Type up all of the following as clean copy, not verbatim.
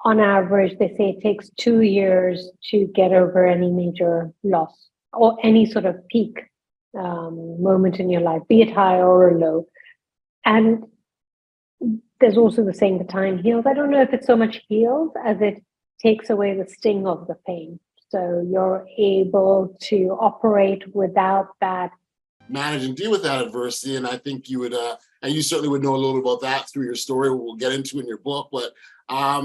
on average, they say it takes 2 years to get over any major loss or any sort of peak moment in your life, be it high or low. And there's also the saying, the time heals. I don't know if it so much heals as it takes away the sting of the pain. So you're able to operate without that. Manage and deal with that adversity. And I think you would, and you certainly would know a little about that through your story, we'll get into in your book. But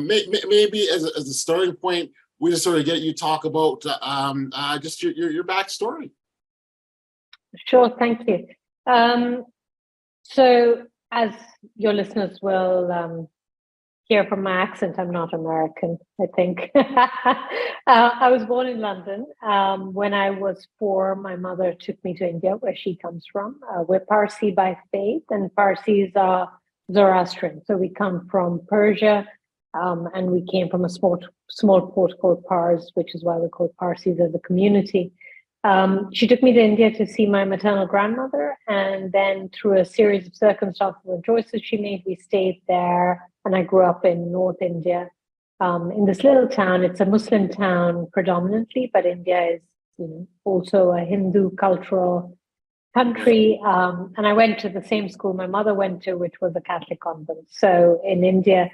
maybe as a starting point, we just sort of get you talk about just your backstory. Sure, thank you. So as your listeners will hear from my accent, I'm not American, I think. I was born in London. When I was 4, my mother took me to India, where she comes from. We're Parsi by faith, and Parsis are Zoroastrian. So we come from Persia, and we came from a small port called Pars, which is why we're called Parsis as a community. She took me to India to see my maternal grandmother, and then through a series of circumstances and choices she made, we stayed there, and I grew up in North India, in this little town. It's a Muslim town predominantly, but India is, also a Hindu cultural country. And I went to the same school my mother went to, which was a Catholic convent. So in India,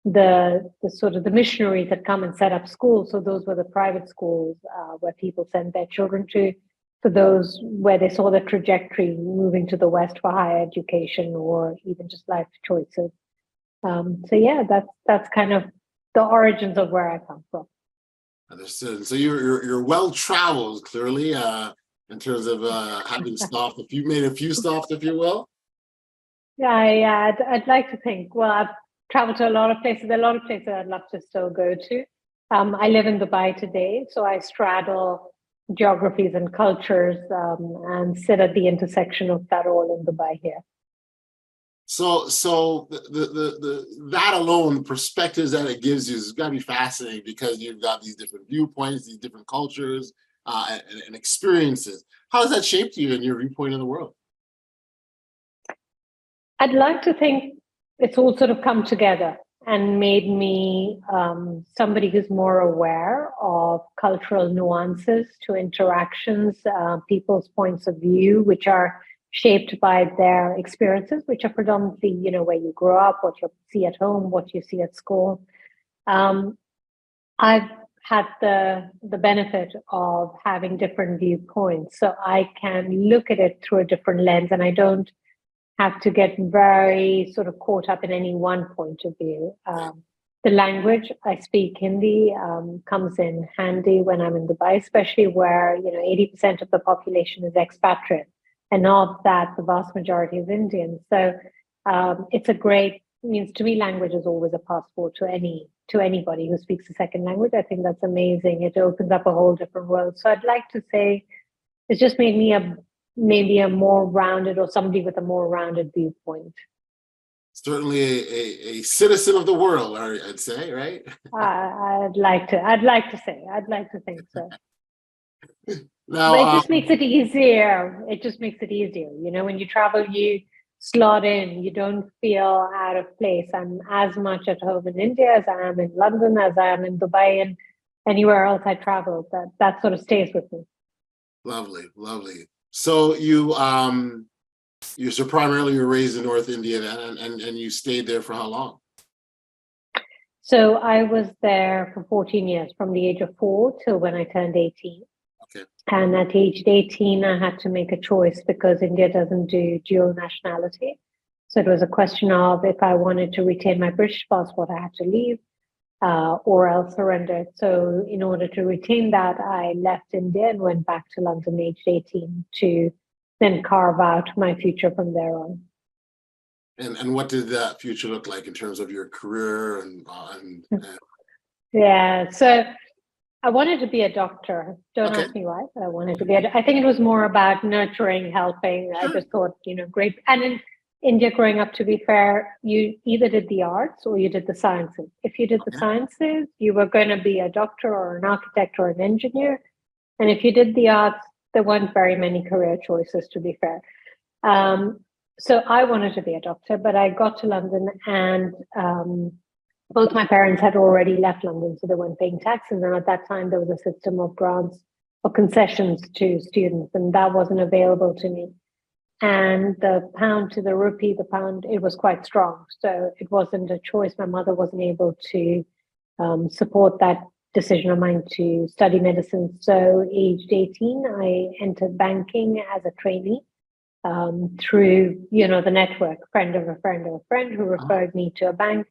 the sort of the missionaries had come and set up schools. So those were the private schools where people sent their children to, for those where they saw the trajectory moving to the West for higher education or even just life choices. So yeah, that's kind of the origins of where I come from. Understood. So you're well traveled, clearly, in terms of having stopped made a few stops, if you will. Yeah, I'd like to think. Well, I've traveled to a lot of places. There are a lot of places I'd love to still go to. I live in Dubai today, so I straddle geographies and cultures and sit at the intersection of that all in Dubai here. So the that alone, the perspectives that it gives you has got to be fascinating, because you've got these different viewpoints, these different cultures and experiences. How has that shaped you and your viewpoint in the world? I'd like to think it's all sort of come together and made me somebody who's more aware of cultural nuances to interactions, people's points of view, which are shaped by their experiences, which are predominantly, where you grow up, what you see at home, what you see at school. I've had the benefit of having different viewpoints, so I can look at it through a different lens, and I don't have to get very sort of caught up in any one point of view. The language, I speak Hindi, comes in handy when I'm in Dubai, especially where 80% of the population is expatriate. And of that, the vast majority is Indian. So it's a great means. To me, language is always a passport to anybody who speaks a second language. I think that's amazing. It opens up a whole different world. So I'd like to say it's just made me maybe a more rounded, or somebody with a more rounded viewpoint. Certainly a citizen of the world, I'd say, right? I'd like to think so. Now, but it just makes it easier. When you travel, you slot in. You don't feel out of place. I'm as much at home in India as I am in London, as I am in Dubai, and anywhere else I travel. That sort of stays with me. Lovely. So you primarily were raised in North India, and you stayed there for how long? So I was there for 14 years, from the age of 4 till when I turned 18. Okay. And at age 18, I had to make a choice because India doesn't do dual nationality. So it was a question of if I wanted to retain my British passport, I had to leave or else surrender. So in order to retain that, I left India and went back to London aged 18 to then carve out my future from there on. And what did that future look like in terms of your career and Yeah, so I wanted to be a doctor. Don't ask me why, but I wanted to be I think it was more about nurturing, helping. I just thought, great. And in India, growing up, to be fair, you either did the arts or you did the sciences. If you did the sciences, you were going to be a doctor or an architect or an engineer. And if you did the arts, there weren't very many career choices, to be fair. So I wanted to be a doctor, but I got to London and both my parents had already left London, so they weren't paying taxes. And at that time, there was a system of grants or concessions to students, and that wasn't available to me. And the pound to the rupee, the pound, it was quite strong. So it wasn't a choice. My mother wasn't able to support that decision of mine to study medicine. So aged 18, I entered banking as a trainee through, the network, friend of a friend of a friend who referred me to a bank,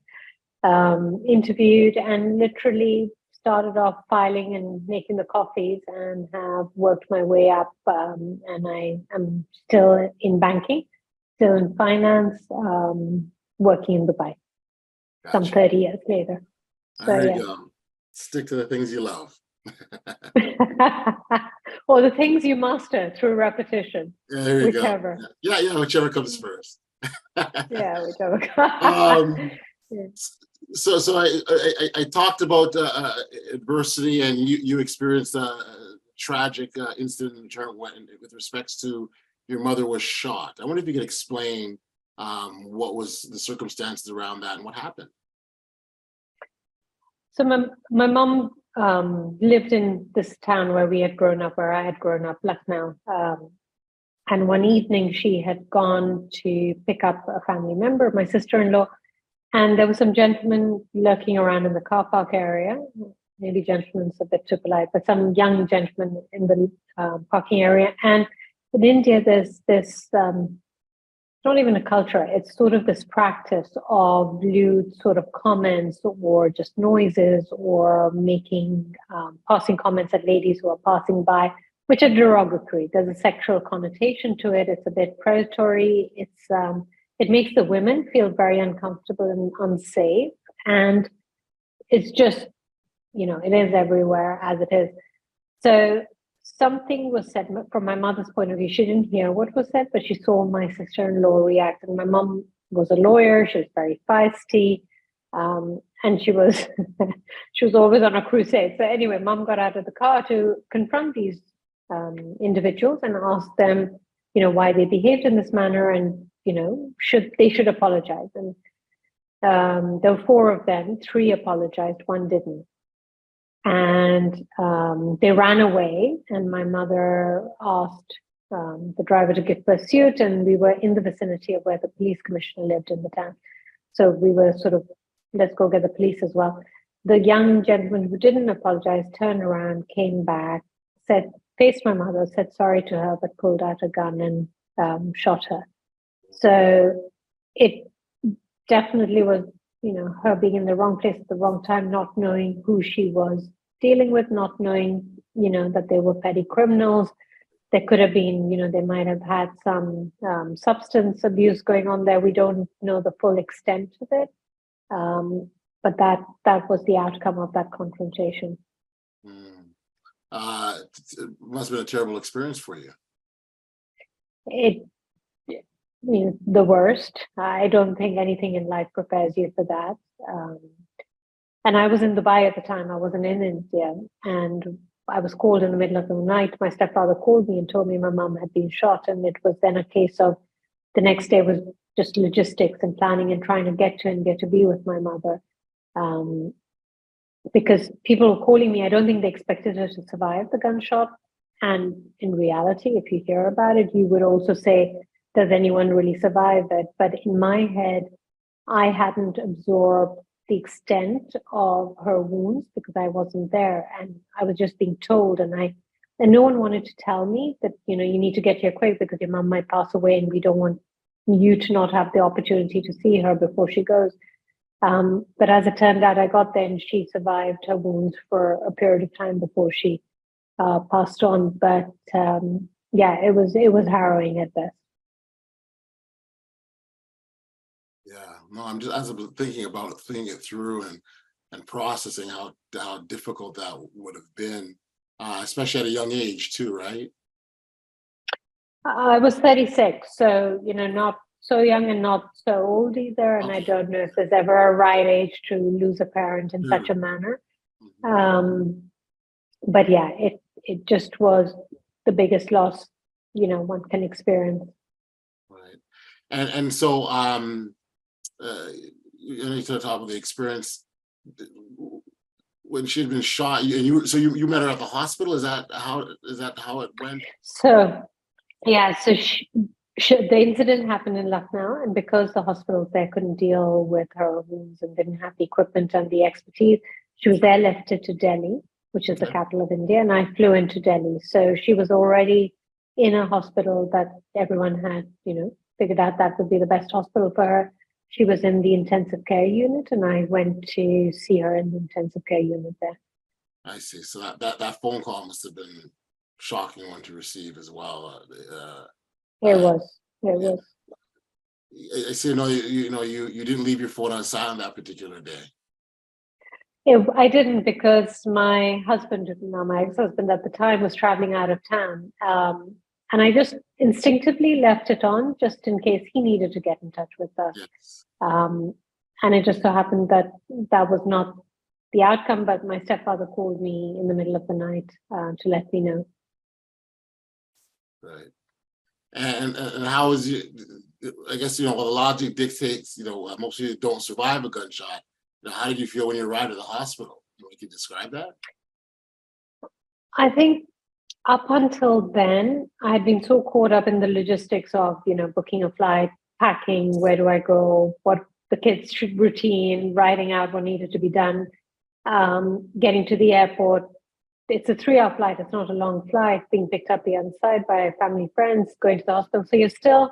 interviewed, and literally started off filing and making the coffees, and have worked my way up. And I am still in banking, still in finance, working in Dubai. Gotcha. Some 30 years later. So, there you go. Stick to the things you love. Or the things you master through repetition. Yeah, there you whichever. Go. Yeah, whichever comes first. Yeah, whichever comes. So I talked about adversity, and you experienced a tragic incident in turn with respects to your mother was shot. I wonder if you could explain what was the circumstances around that and what happened. So my mom lived in this town where we had grown up, where I had grown up, Lucknow. And one evening she had gone to pick up a family member, my sister-in-law, and there was some gentlemen lurking around in the car park area. Maybe gentlemen's a bit too polite, but some young gentlemen in the parking area. And in India, there's this, not even a culture, it's sort of this practice of lewd sort of comments or just noises, or making passing comments at ladies who are passing by, which are derogatory. There's a sexual connotation to it. It's a bit predatory. It makes the women feel very uncomfortable and unsafe. And it's just, it is everywhere as it is. So something was said from my mother's point of view. She didn't hear what was said, but she saw my sister-in-law react. And my mom was a lawyer. She was very feisty. And she was she was always on a crusade. So anyway, mom got out of the car to confront these individuals and ask them, why they behaved in this manner, and should apologize. And there were 4 of them. 3 apologized, 1 didn't. And they ran away, and my mother asked the driver to give pursuit, and we were in the vicinity of where the police commissioner lived in the town. So we were sort of, let's go get the police as well. The young gentleman who didn't apologize turned around, came back, faced my mother, said sorry to her, but pulled out a gun and shot her. So it definitely was, her being in the wrong place at the wrong time, not knowing who she was dealing with, not knowing, that they were petty criminals. There could have been, they might have had some substance abuse going on there. We don't know the full extent of it. But that was the outcome of that confrontation. It must have been a terrible experience for you. The worst. I don't think anything in life prepares you for that. And I was in Dubai at the time. I wasn't in India. And I was called in the middle of the night. My stepfather called me and told me my mom had been shot. And it was then a case of the next day was just logistics and planning and trying to get to be with my mother. Because people were calling me, I don't think they expected her to survive the gunshot. And in reality, if you hear about it, you would also say, does anyone really survive it? But in my head, I hadn't absorbed the extent of her wounds because I wasn't there, and I was just being told, and no one wanted to tell me that, you need to get here quick because your mom might pass away, and we don't want you to not have the opportunity to see her before she goes. But as it turned out, I got there and she survived her wounds for a period of time before she passed on. But it was harrowing at best. Yeah, no, I'm just, as I was thinking about it, thinking it through and processing how difficult that would have been, especially at a young age too, right? I was 36, so, not so young and not so old either. And I don't know if there's ever a right age to lose a parent in such a manner. But yeah, it just was the biggest loss, one can experience. Right. And so, you sort of talk about the experience when she had been shot, you met her at the hospital. Is that how it went? So yeah, so the incident happened in Lucknow, and because the hospitals there couldn't deal with her wounds and didn't have the equipment and the expertise, she was airlifted to Delhi, which is the capital of India, and I flew into Delhi. So she was already in a hospital that everyone had, figured out that would be the best hospital for her. She was in the intensive care unit, and I went to see her in the intensive care unit there. I see. So that phone call must have been shocking one to receive as well. It was. I see. You didn't leave your phone on silent that particular day. I didn't, because my husband, now my ex-husband at the time, was traveling out of town. And I just instinctively left it on just in case he needed to get in touch with us. Yes. And it just so happened that that was not the outcome, but my stepfather called me in the middle of the night to let me know. Right. And how is it? I guess, well, the logic dictates, most people don't survive a gunshot. How did you feel when you arrived at the hospital? You can describe that? I think up until then, I had been so caught up in the logistics of, booking a flight, packing, where do I go, what the kids' routine, writing out what needed to be done, getting to the airport. It's a 3-hour flight. It's not a long flight, being picked up the other side by family, friends, going to the hospital. So you're still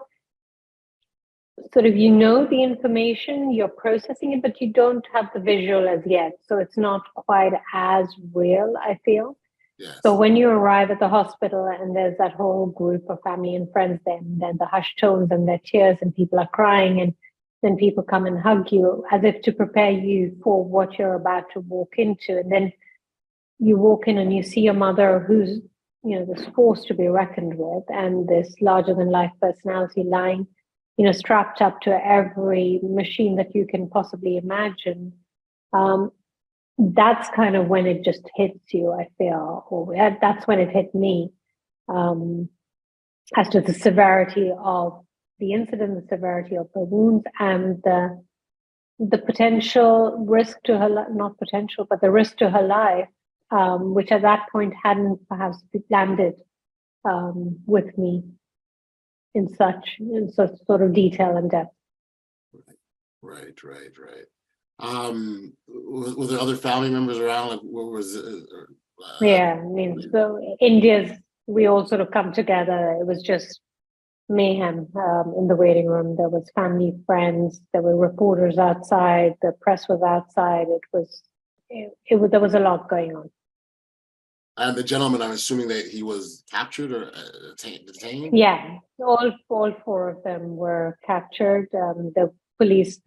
sort of, the information, you're processing it, but you don't have the visual as yet. So it's not quite as real, I feel. Yes. So when you arrive at the hospital and there's that whole group of family and friends there, and then the hushed tones and their tears and people are crying, and then people come and hug you as if to prepare you for what you're about to walk into. And then you walk in and you see your mother, who's, this force to be reckoned with, and this larger than life personality lying, strapped up to every machine that you can possibly imagine. That's kind of when it just hits you, I feel, or that's when it hit me, as to the severity of the incident, the severity of the wounds, and the potential risk to her, not potential, but the risk to her life, which at that point hadn't perhaps landed with me in such sort of detail and depth. Right. Were there other family members around? Like, what was it? Yeah, so we all sort of come together. It was just mayhem in the waiting room. There was family, friends. There were reporters outside. The press was outside. There was a lot going on. And the gentleman, I'm assuming that he was captured or detained? Yeah, all 4 of them were captured. There was a police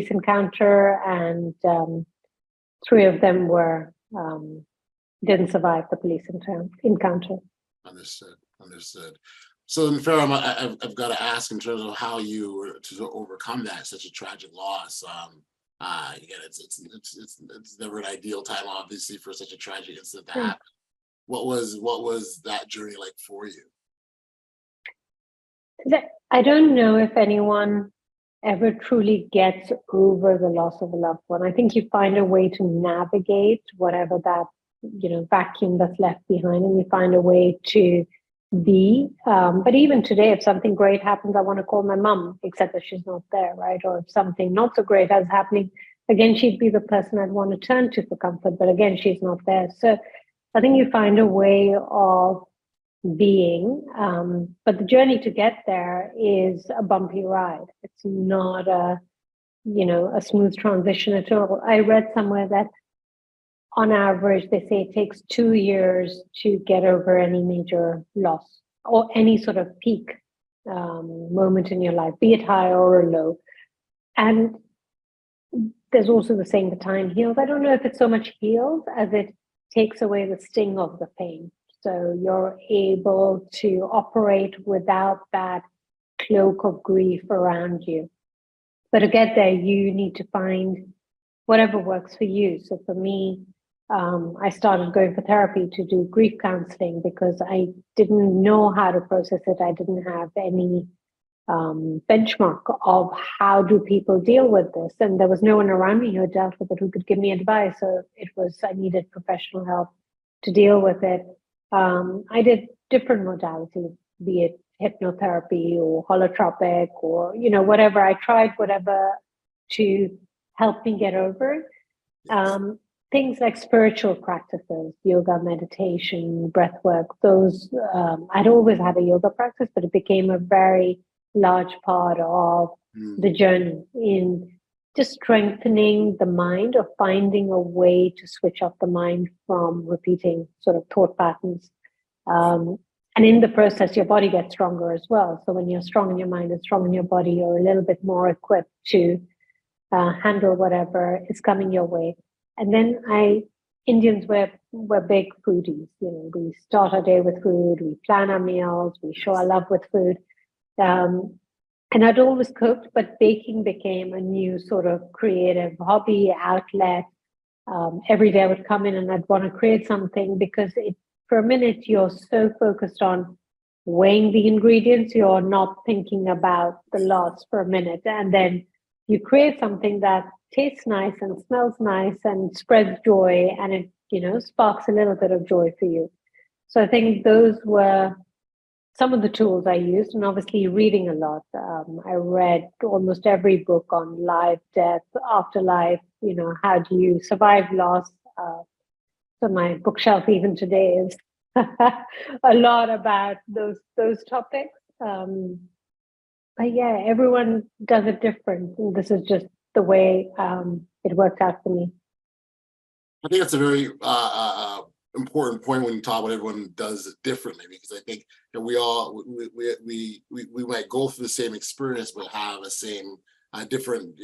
encounter, and 3 of them didn't survive the police encounter. Understood. So then, Farah, I've got to ask, in terms of how you were to overcome such a tragic loss. Again, it's never an ideal time, obviously, for such a tragic incident to happen. What was that journey like for you? I don't know if anyone ever truly gets over the loss of a loved one. I think you find a way to navigate whatever that vacuum that's left behind, and you find a way to be. But even today, if something great happens, I want to call my mom, except that she's not there, right? Or if something not so great is happening, again, she'd be the person I'd want to turn to for comfort. But again, she's not there. So I think you find a way of being. But the journey to get there is a bumpy ride. It's not a smooth transition at all. I read somewhere that on average, they say it takes 2 years to get over any major loss or any sort of peak moment in your life, be it high or low. And there's also the saying, the time heals. I don't know if it's so much heals as it takes away the sting of the pain. So you're able to operate without that cloak of grief around you. But to get there, you need to find whatever works for you. So for me, I started going for therapy to do grief counseling because I didn't know how to process it. I didn't have any benchmark of how do people deal with this. And there was no one around me who had dealt with it who could give me advice. So I needed professional help to deal with it. I did different modalities, be it hypnotherapy or holotropic or, whatever. I tried whatever to help me get over it. Things like spiritual practices, yoga, meditation, breath work, those, I'd always had a yoga practice, but it became a very large part of the journey in just strengthening the mind or finding a way to switch off the mind from repeating sort of thought patterns. And in the process, your body gets stronger as well. So when you're strong in your mind and strong in your body, you're a little bit more equipped to handle whatever is coming your way. And then Indians were big foodies. We start our day with food, we plan our meals, we show our love with food. And I'd always cooked, but baking became a new sort of creative hobby outlet. Every day I would come in and I'd want to create something because for a minute you're so focused on weighing the ingredients, you're not thinking about the loss for a minute. And then you create something that tastes nice and smells nice and spreads joy, and it, sparks a little bit of joy for you. So I think those were some of the tools I used, and obviously reading a lot. I read almost every book on life, death, afterlife, how do you survive loss? So my bookshelf even today is a lot about those topics. But yeah, everyone does it different. And this is just the way it worked out for me. I think that's a very important point when you talk about everyone does it differently, because I think that we might go through the same experience but have a same different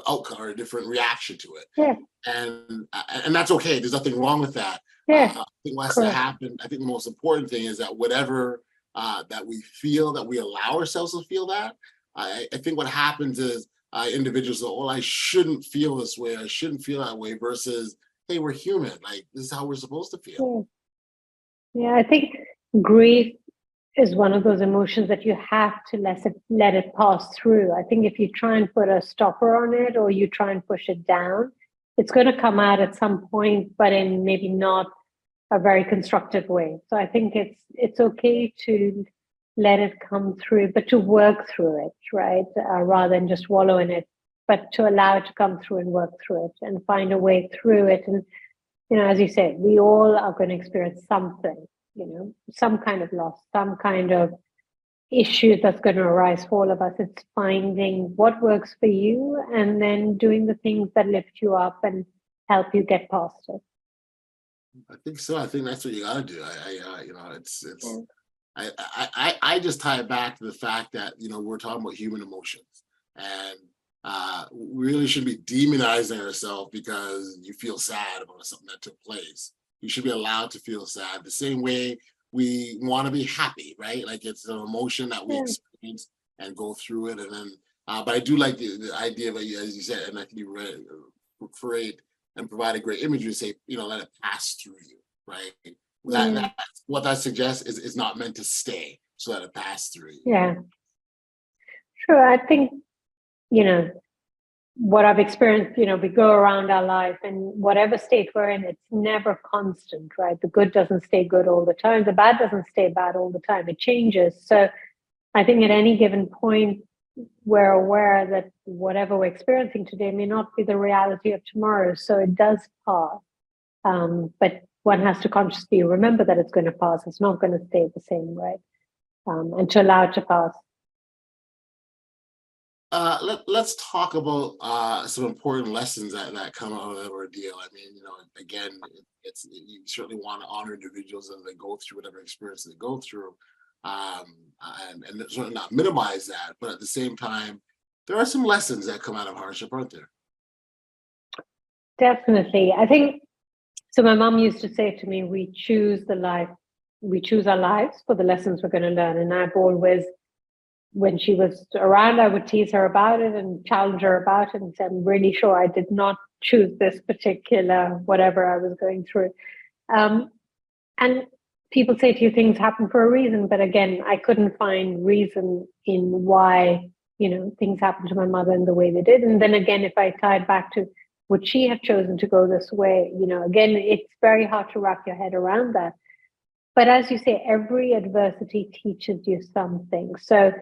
outcome or a different reaction to it. Yeah. And that's okay. There's nothing wrong with that. Yeah. I think what has to happen, I think the most important thing is that whatever that we feel, that we allow ourselves to feel that. I think what happens is individuals go, I shouldn't feel this way. I shouldn't feel that way versus, hey, we're human. Like, this is how we're supposed to feel. Yeah, I think grief is one of those emotions that you have to let it pass through. I think if you try and put a stopper on it or you try and push it down, it's going to come out at some point, but in maybe not a very constructive way. So I think it's okay to let it come through, but to work through it, right? Rather than just wallow in it, but to allow it to come through and work through it and find a way through it. And, as you said, we all are going to experience something, some kind of loss, some kind of issue that's going to arise for all of us. It's finding what works for you and then doing the things that lift you up and help you get past it. I think so. I think that's what you got to do. I just tie it back to the fact that, we're talking about human emotions, and we really shouldn't be demonizing ourselves because you feel sad about something that took place. You should be allowed to feel sad the same way we want to be happy, right? Like, it's an emotion that we experience and go through it. And then, but I do like the idea of, as you said, and I think you read create and provide a great imagery to say, let it pass through you, right? What that suggests is it's not meant to stay, so let it pass through you. Yeah. Sure. I think, what I've experienced, we go around our life and whatever state we're in, it's never constant, right? The good doesn't stay good all the time. The bad doesn't stay bad all the time. It changes. So I think at any given point, we're aware that whatever we're experiencing today may not be the reality of tomorrow. So it does pass. But one has to consciously remember that it's going to pass. It's not going to stay the same, right? And to allow it to pass. Let's talk about some important lessons that come out of that ordeal. I mean, again, you certainly want to honor individuals as they go through whatever experience they go through, and certainly not minimize that. But at the same time, there are some lessons that come out of hardship, aren't there? Definitely. I think so. My mom used to say to me, we choose our lives for the lessons we're going to learn. And I've always, when she was around, I would tease her about it and challenge her about it and say, I'm really sure I did not choose this particular whatever I was going through. And people say to you things happen for a reason, but again, I couldn't find reason in why, things happened to my mother in the way they did. And then again, if I tied back to would she have chosen to go this way, again, it's very hard to wrap your head around that. But as you say, every adversity teaches you something. So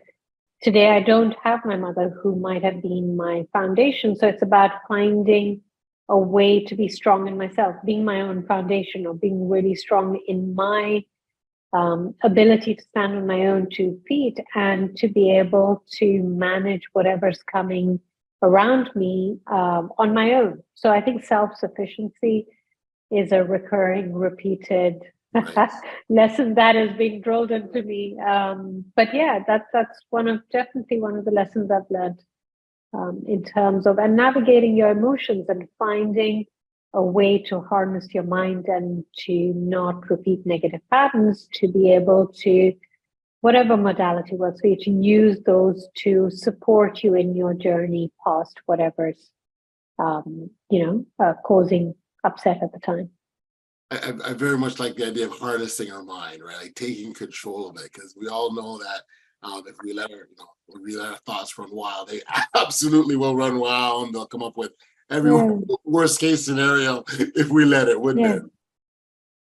today I don't have my mother who might have been my foundation. So it's about finding a way to be strong in myself, being my own foundation, or being really strong in my ability to stand on my own 2 feet and to be able to manage whatever's coming around me on my own. So I think self-sufficiency is a recurring, repeated lesson that has been drilled into me. But yeah, that's definitely one of the lessons I've learned in terms of and navigating your emotions and finding a way to harness your mind and to not repeat negative patterns, to be able to, whatever modality works for you, to use those to support you in your journey past whatever's, causing upset at the time. I very much like the idea of harnessing our mind, right? Like taking control of it, because we all know that if we let our thoughts run wild, they absolutely will run wild, and they'll come up with every worst case scenario if we let it, wouldn't it?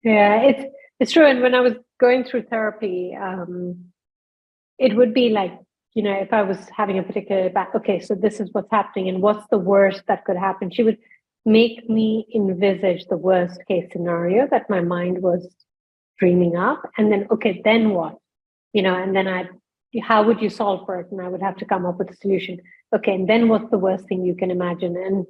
Yeah, it's true. And when I was going through therapy, it would be like, if I was having a particular okay, so this is what's happening, and what's the worst that could happen? She would make me envisage the worst case scenario that my mind was dreaming up, and then okay, then what? And then how would you solve for it? And I would have to come up with a solution. Okay, and then what's the worst thing you can imagine? And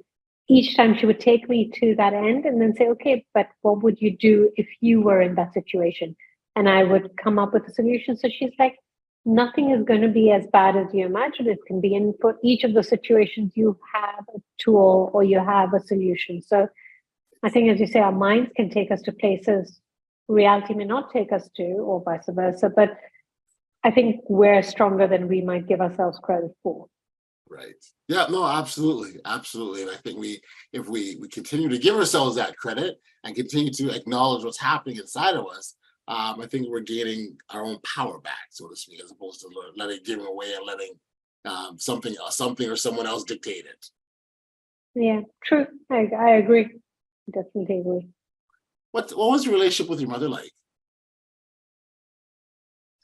each time she would take me to that end and then say, okay, but what would you do if you were in that situation? And I would come up with a solution. So she's like, nothing is going to be as bad as you imagine it can be. And for each of the situations, you have a tool or you have a solution. So I think, as you say, our minds can take us to places reality may not take us to, or vice versa. But I think we're stronger than we might give ourselves credit for. Right. Yeah, no, absolutely. Absolutely. And I think if we continue to give ourselves that credit and continue to acknowledge what's happening inside of us, I think we're gaining our own power back, so to speak, as opposed to giving away and letting something or someone else dictate it. Yeah, true. I agree. Definitely agree. What was your relationship with your mother like?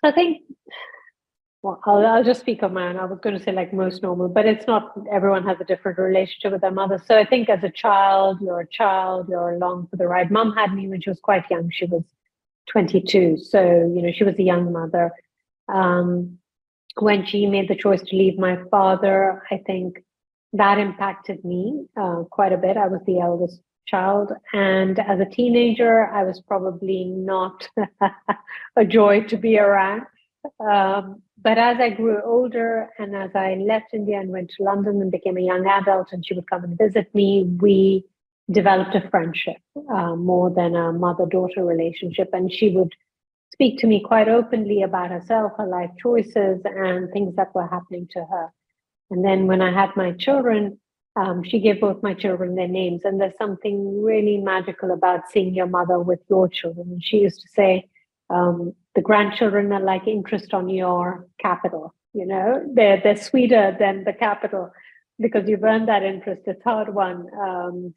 I think, well, I'll just speak on my own. I was going to say like most normal, but it's not. Everyone has a different relationship with their mother. So I think as a child, you're along for the ride. Mum had me when she was quite young. She was 22. So, she was a young mother. When she made the choice to leave my father, I think that impacted me quite a bit. I was the eldest child. And as a teenager, I was probably not a joy to be around. But as I grew older and as I left India and went to London and became a young adult and she would come and visit me, we developed a friendship more than a mother-daughter relationship. And she would speak to me quite openly about herself, her life choices, and things that were happening to her. And then when I had my children, she gave both my children their names. And there's something really magical about seeing your mother with your children. And she used to say, the grandchildren are like interest on your capital. They're sweeter than the capital because you've earned that interest. It's hard won.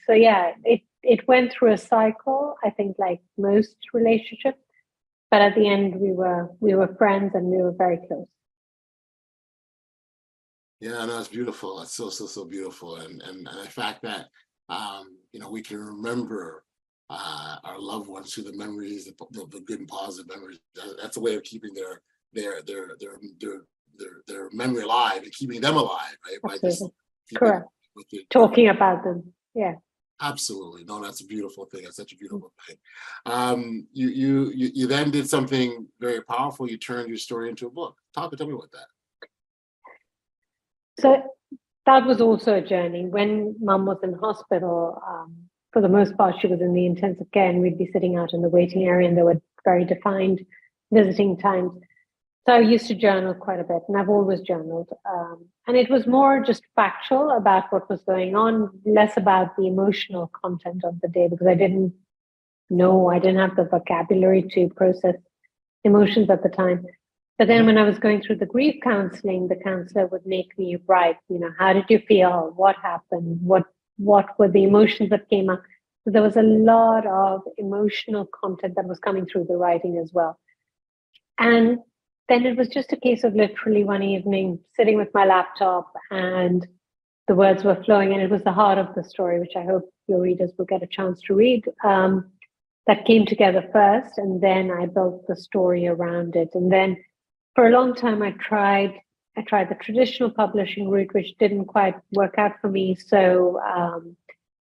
So yeah, it went through a cycle, I think, like most relationships. But at the end, we were friends and we were very close. Yeah, no, it's beautiful. It's so beautiful, and the fact that we can remember our loved ones through the memories, the good and positive memories. That's a way of keeping their memory alive and keeping them alive, right? By just correct. Talking about them, yeah. Absolutely. No, that's a beautiful thing. That's such a beautiful thing. You then did something very powerful. You turned your story into a book. Tell me about that. So that was also a journey. When Mum was in hospital, for the most part, she was in the intensive care, and we'd be sitting out in the waiting area, and there were very defined visiting times. So I used to journal quite a bit, and I've always journaled. And it was more just factual about what was going on, less about the emotional content of the day, because I didn't know. I didn't have the vocabulary to process emotions at the time. But then when I was going through the grief counseling, the counselor would make me write, how did you feel? What happened? What were the emotions that came up? So there was a lot of emotional content that was coming through the writing as well. And then it was just a case of literally one evening sitting with my laptop and the words were flowing, and it was the heart of the story, which I hope your readers will get a chance to read. That came together first, and then I built the story around it. And then for a long time, I tried the traditional publishing route, which didn't quite work out for me. So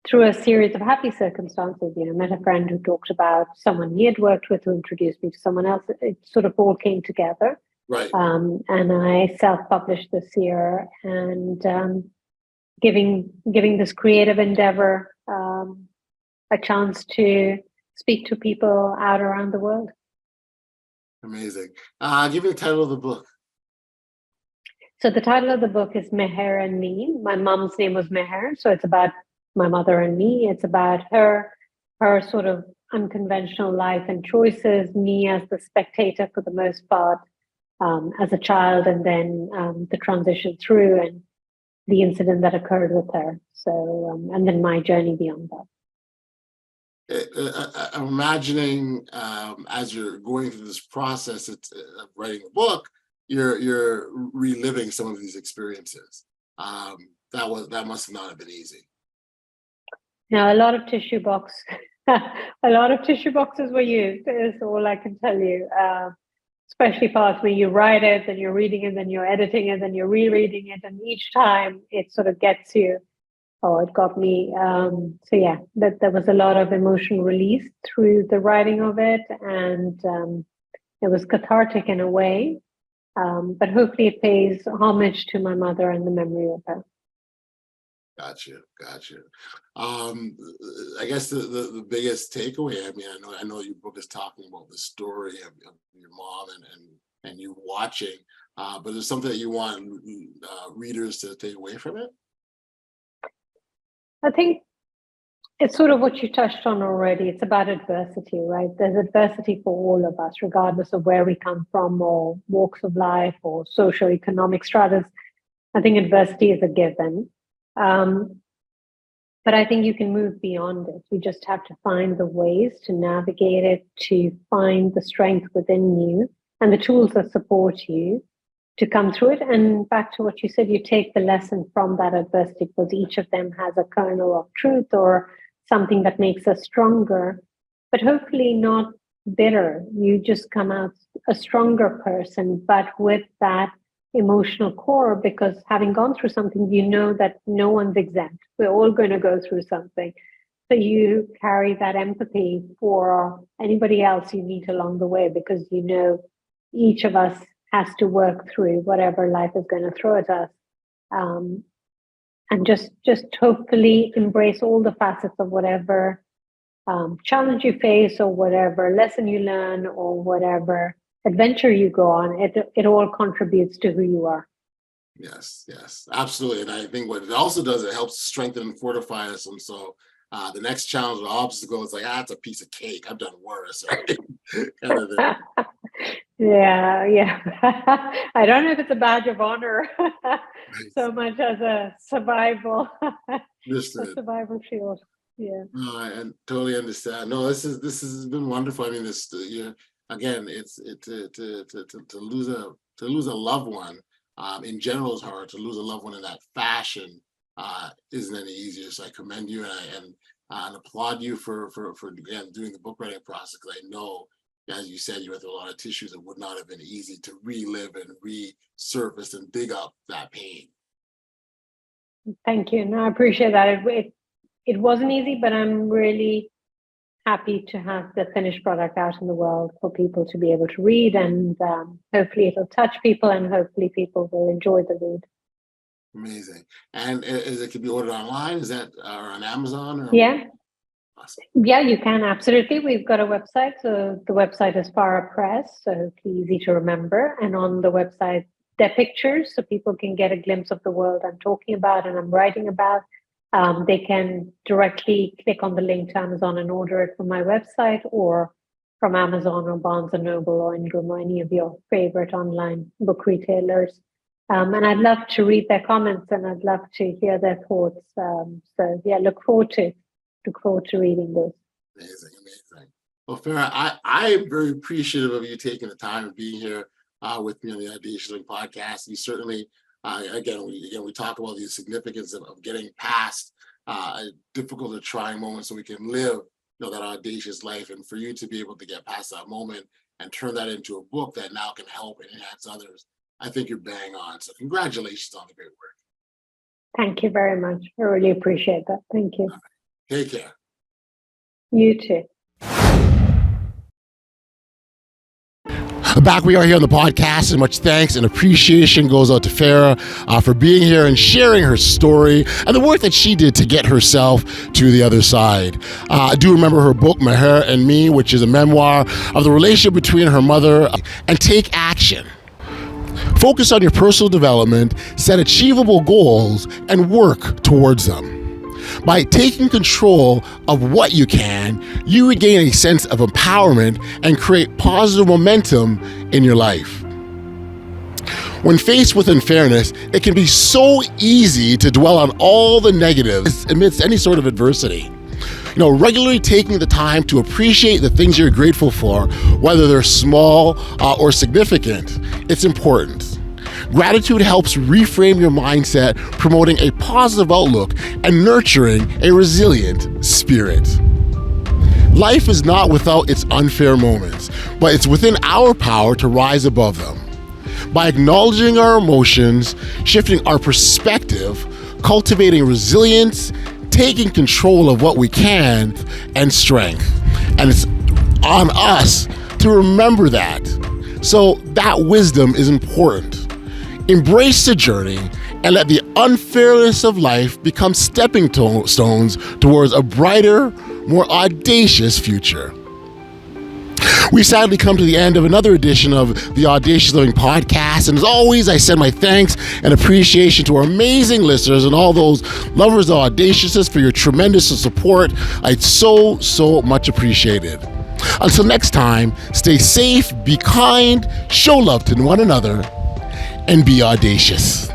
through a series of happy circumstances, I met a friend who talked about someone he had worked with who introduced me to someone else. It sort of all came together. Right. And I self-published this year, and giving this creative endeavor a chance to speak to people out around the world. Amazing. Give me the title of the book. So the title of the book is Meher and Me. My mom's name was Meher, so it's about my mother and me. It's about her sort of unconventional life and choices, me as the spectator for the most part, as a child, and then the transition through and the incident that occurred with her. So, and then my journey beyond that. I'm imagining as you're going through this process of writing a book, you're reliving some of these experiences. That must not have been easy. Now, a lot of tissue boxes were used, is all I can tell you. Especially parts where you write it, then you're reading it, then you're editing it, then you're rereading it, and each time it sort of gets you. Oh, it got me. So yeah, there was a lot of emotion released through the writing of it, and it was cathartic in a way. But hopefully, it pays homage to my mother and the memory of her. Got you. I guess the biggest takeaway. I mean, I know your book is talking about the story of your mom and you watching, but there's something that you want readers to take away from it. I think it's sort of what you touched on already. It's about adversity, right? There's adversity for all of us, regardless of where we come from or walks of life or socioeconomic stratas. I think adversity is a given. But I think you can move beyond it. You just have to find the ways to navigate it, to find the strength within you and the tools that support you to come through it. And back to what you said, you take the lesson from that adversity, because each of them has a kernel of truth or something that makes us stronger, but hopefully not bitter. You just come out a stronger person, but with that emotional core, because having gone through something, you know that no one's exempt. We're all going to go through something. So you carry that empathy for anybody else you meet along the way, because you know each of us has to work through whatever life is going to throw at us. And just hopefully embrace all the facets of whatever challenge you face or whatever lesson you learn or whatever adventure you go on. It all contributes to who you are. Yes, absolutely. And I think what it also does, it helps strengthen and fortify us. And so the next challenge or obstacle is like, it's a piece of cake. I've done worse. Right? Kind of thing. Yeah. I don't know if it's a badge of honor so much as a survival, survival shield. Yeah. No, I totally understand. No, this has been wonderful. I mean, again, it's to lose a loved one in general is hard. To lose a loved one in that fashion isn't any easier. So I commend you and applaud you for again doing the book writing process, because I know, as you said, you went through a lot of tissues. It would not have been easy to relive and resurface and dig up that pain. Thank you. No, I appreciate that. It wasn't easy, but I'm really happy to have the finished product out in the world for people to be able to read, and hopefully it'll touch people, and hopefully people will enjoy the read. Amazing. And it can be ordered online? Is that or on Amazon? Or? Yeah. Awesome. Yeah, you can, absolutely. We've got a website. So the website is Farah Press, so easy to remember. And on the website, there are pictures so people can get a glimpse of the world I'm talking about and I'm writing about. they can directly click on the link to Amazon and order it from my website, or from Amazon or Barnes and Noble or Ingram or any of your favorite online book retailers. And I'd love to read their comments, and I'd love to hear their thoughts. So yeah, look forward to reading those. Amazing. Well, Farah, I'm very appreciative of you taking the time and being here with me on the Audacious Living Podcast. You certainly, again, we talk about the significance of getting past difficult or trying moments so we can live, that audacious life. And for you to be able to get past that moment and turn that into a book that now can help and enhance others, I think you're bang on. So congratulations on the great work. Thank you very much. I really appreciate that. Thank you. Take care. You too. Back we are here on the podcast, and much thanks and appreciation goes out to Farah for being here and sharing her story and the work that she did to get herself to the other side. I do remember her book, Memoir and Me, which is a memoir of the relationship between her mother, and take action. Focus on your personal development, set achievable goals, and work towards them. By taking control of what you can, you regain a sense of empowerment and create positive momentum in your life. When faced with unfairness, it can be so easy to dwell on all the negatives amidst any sort of adversity. Regularly taking the time to appreciate the things you're grateful for, whether they're small or significant, it's important. Gratitude helps reframe your mindset, promoting a positive outlook and nurturing a resilient spirit. Life is not without its unfair moments, but it's within our power to rise above them. By acknowledging our emotions, shifting our perspective, cultivating resilience, taking control of what we can, and strength. And it's on us to remember that. So that wisdom is important. Embrace the journey and let the unfairness of life become stepping stones towards a brighter, more audacious future. We sadly come to the end of another edition of the Audacious Living Podcast. And as always, I send my thanks and appreciation to our amazing listeners and all those lovers of audaciousness for your tremendous support. It's so much appreciated. Until next time, stay safe, be kind, show love to one another, and be audacious.